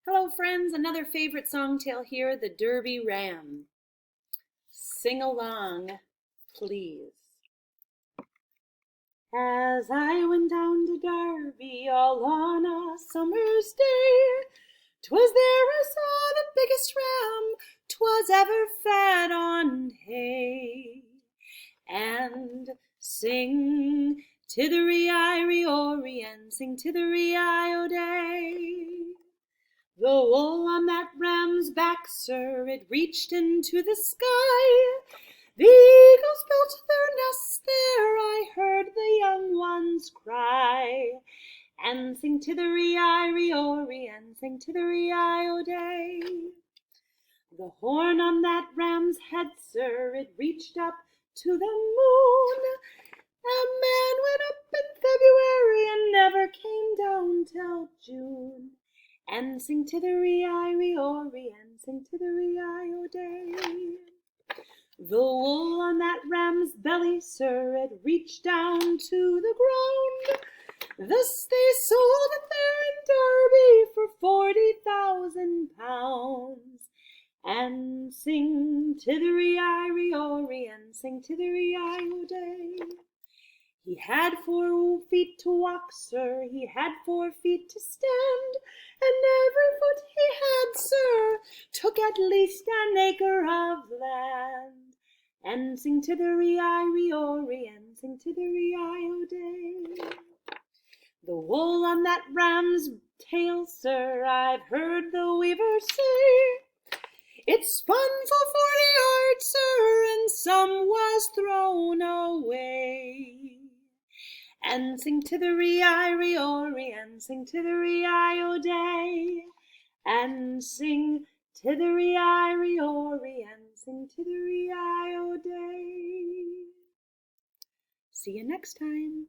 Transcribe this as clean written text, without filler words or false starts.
Hello friends, another favorite song tale here, the Derby Ram. Sing along, please. As I went down to Derby all on a summer's day, 'twas there I saw the biggest ram 'twas ever fed on hay. And sing tittery-i-ri-o-ri and sing tittery-i-o-day. The wool on that ram's back, sir, it reached into the sky. The eagles built their nests there, I heard the young ones cry. And sing tittery-i-ri-o-ri and sing tittery-i-o-day. The horn on that ram's head, sir, it reached up to the moon. A man went up in February and never came down till June. And sing tittery-i-ri-o-ri and sing tittery-i-o-day. The wool on that ram's belly, sir, it reached down to the ground. This they sold it there in Derby for 40,000 pounds. And sing tittery-i-ri-o-ri and sing tittery-i-o-day. He had 4 feet to walk, sir, he had 4 feet to stand, and every foot he had, sir, took at least an acre of land. And sing tittery-i-ri-o-ri and sing tittery-i-o-day. The wool on that ram's tail, sir, I've heard the weaver say, it spun full 40 yards, sir, and some was thrown away. And sing tittery-i-ri-o-ri and sing tittery-i-o-day. And sing tittery-i-ri-o-ri and sing tittery-i-o-day. See you next time.